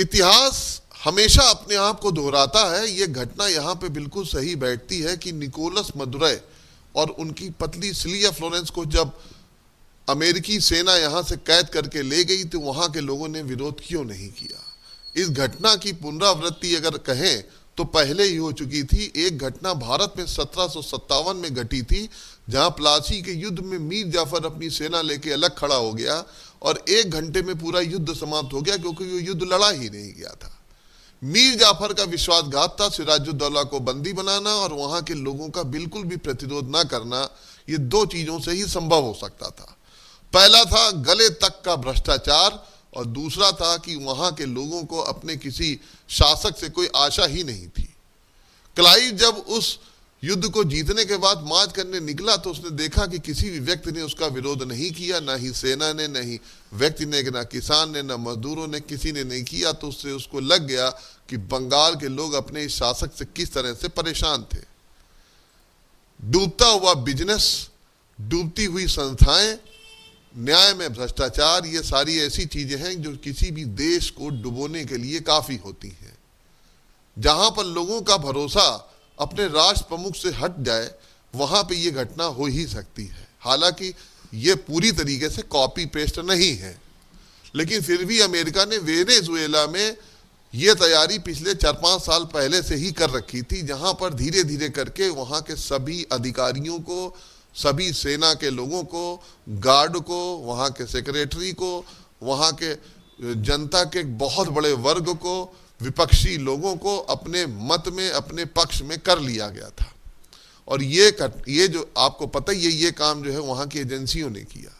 इतिहास हमेशा अपने आप को दोहराता है। ये घटना यहाँ पे बिल्कुल सही बैठती है कि निकोलस मदुरै और उनकी पत्नी सिलिया फ्लोरेंस को जब अमेरिकी सेना यहाँ से कैद करके ले गई तो वहाँ के लोगों ने विरोध क्यों नहीं किया। इस घटना की पुनरावृत्ति अगर कहें तो पहले ही हो चुकी थी। एक घटना भारत में 1757 में घटी थी, जहां प्लासी के युद्ध में मीर जाफर अपनी सेना लेके अलग खड़ा हो गया और 1 घंटे में पूरा युद्ध समाप्त हो गया, क्योंकि वो युद्ध लड़ा ही नहीं गया था। मीर जाफर का विश्वासघात था, सिराजुद्दौला को बंदी बनाना और वहां के लोगों का बिल्कुल भी प्रतिरोध ना करना। ये 2 चीजों से ही संभव हो सकता था। पहला था गले तक का भ्रष्टाचार और दूसरा था कि वहां के लोगों को अपने किसी शासक से कोई आशा ही नहीं थी। क्लाइव जब उस युद्ध को जीतने के बाद मार्च करने निकला तो उसने देखा कि किसी भी व्यक्ति ने उसका विरोध नहीं किया, ना ही सेना ने, ना ही व्यक्ति ने, ना किसान ने, ना मजदूरों ने, किसी ने नहीं किया। तो उससे उसको लग गया कि बंगाल के लोग अपने इस शासक से किस तरह से परेशान थे। डूबता हुआ बिजनेस, डूबती हुई संस्थाएं, न्याय में भ्रष्टाचार, ये सारी ऐसी चीजें हैं जो किसी भी देश को डुबोने के लिए काफी होती हैं। जहां पर लोगों का भरोसा अपने राष्ट्र प्रमुख से हट जाए वहां पे ये घटना हो ही सकती है। हालांकि ये पूरी तरीके से कॉपी पेस्ट नहीं है, लेकिन फिर भी अमेरिका ने वेनेजुएला में ये तैयारी पिछले 4-5 साल पहले से ही कर रखी थी, जहां पर धीरे धीरे करके वहां के सभी अधिकारियों को, सभी सेना के लोगों को, गार्ड को, वहाँ के सेक्रेटरी को, वहाँ के जनता के बहुत बड़े वर्ग को, विपक्षी लोगों को अपने मत में, अपने पक्ष में कर लिया गया था। और ये जो आपको पता ही है, ये काम जो है वहाँ की एजेंसियों ने किया।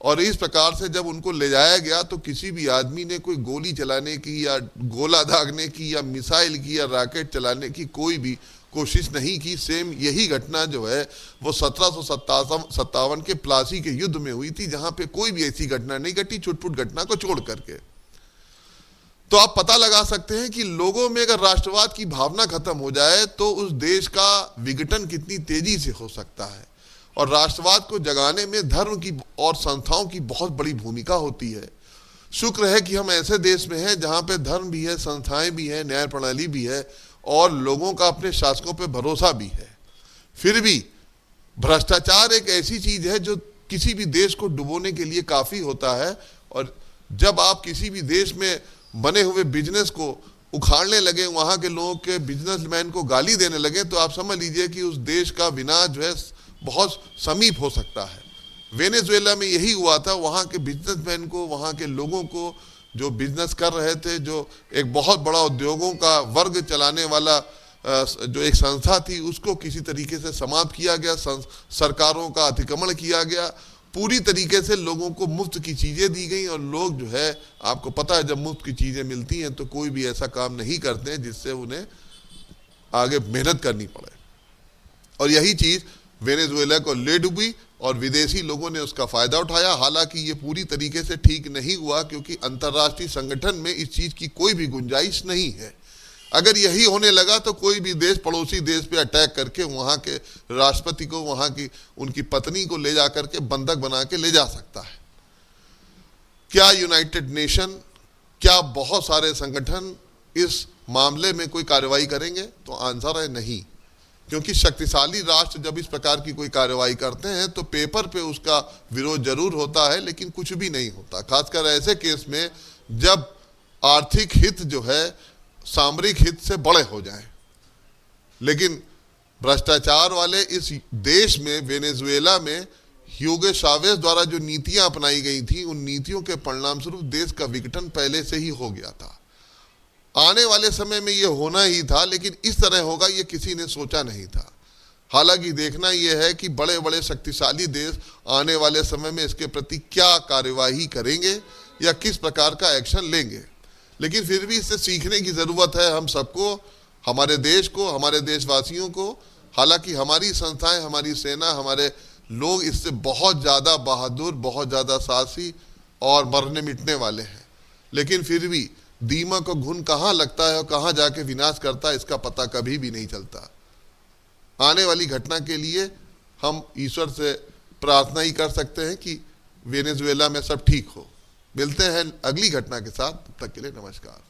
और इस प्रकार से जब उनको ले जाया गया तो किसी भी आदमी ने कोई गोली चलाने की या गोला दागने की या मिसाइल की या रॉकेट चलाने की कोई भी कोशिश नहीं की। सेम यही घटना जो है वो 1757 के प्लासी के युद्ध में हुई थी, जहां पे कोई भी ऐसी घटना नहीं घटी, छुटपुट घटना को छोड़ करके। तो आप पता लगा सकते हैं कि लोगों में अगर राष्ट्रवाद की भावना खत्म हो जाए तो उस देश का विघटन कितनी तेजी से हो सकता है। और राष्ट्रवाद को जगाने में धर्म की और संस्थाओं की बहुत बड़ी भूमिका होती है। शुक्र है कि हम ऐसे देश में हैं जहां पे धर्म भी है, संस्थाएं भी है, न्याय प्रणाली भी है और लोगों का अपने शासकों पे भरोसा भी है। फिर भी भ्रष्टाचार एक ऐसी चीज है जो किसी भी देश को डुबोने के लिए काफी होता है। और जब आप किसी भी देश में बने हुए बिजनेस को उखाड़ने लगे, वहां के लोगों के बिजनेसमैन को गाली देने लगे, तो आप समझ लीजिए कि उस देश का विनाश जो है बहुत समीप हो सकता है। वेनेजुएला में यही हुआ था। वहां के बिजनेसमैन को, वहां के लोगों को जो बिजनेस कर रहे थे, जो एक बहुत बड़ा उद्योगों का वर्ग चलाने वाला जो एक संस्था थी, उसको किसी तरीके से समाप्त किया गया, सरकारों का अतिक्रमण किया गया, पूरी तरीके से लोगों को मुफ्त की चीजें दी गई। और लोग जो है, आपको पता है, जब मुफ्त की चीजें मिलती हैं तो कोई भी ऐसा काम नहीं करते हैं जिससे उन्हें आगे मेहनत करनी पड़े। और यही चीज वेनेजुएला को ले डूबी और विदेशी लोगों ने उसका फायदा उठाया। हालांकि ये पूरी तरीके से ठीक नहीं हुआ, क्योंकि अंतर्राष्ट्रीय संगठन में इस चीज की कोई भी गुंजाइश नहीं है। अगर यही होने लगा तो कोई भी देश पड़ोसी देश पे अटैक करके वहां के राष्ट्रपति को, वहां की उनकी पत्नी को ले जाकर के बंधक बना के ले जा सकता है। क्या यूनाइटेड नेशन, क्या बहुत सारे संगठन इस मामले में कोई कार्रवाई करेंगे? तो आंसर है नहीं। क्योंकि शक्तिशाली राष्ट्र जब इस प्रकार की कोई कार्रवाई करते हैं तो पेपर पे उसका विरोध जरूर होता है, लेकिन कुछ भी नहीं होता। खासकर ऐसे केस में जब आर्थिक हित जो है सामरिक हित से बड़े हो जाएं। लेकिन भ्रष्टाचार वाले इस देश में, वेनेजुएला में, ह्यूगो चावेज द्वारा जो नीतियां अपनाई गई थी, उन नीतियों के परिणाम स्वरूप देश का विघटन पहले से ही हो गया था। आने वाले समय में ये होना ही था, लेकिन इस तरह होगा ये किसी ने सोचा नहीं था। हालांकि देखना यह है कि बड़े बड़े शक्तिशाली देश आने वाले समय में इसके प्रति क्या कार्यवाही करेंगे या किस प्रकार का एक्शन लेंगे। लेकिन फिर भी इससे सीखने की ज़रूरत है हम सबको, हमारे देश को, हमारे देशवासियों को। हालांकि हमारी संस्थाएं, हमारी सेना, हमारे लोग इससे बहुत ज़्यादा बहादुर, बहुत ज़्यादा साहसी और मरने मिटने वाले हैं। लेकिन फिर भी दीमक को घुन कहाँ लगता है और कहाँ जाके विनाश करता है, इसका पता कभी भी नहीं चलता। आने वाली घटना के लिए हम ईश्वर से प्रार्थना ही कर सकते हैं कि वेनेजुएला में सब ठीक हो। मिलते हैं अगली घटना के साथ, तब तक के लिए नमस्कार।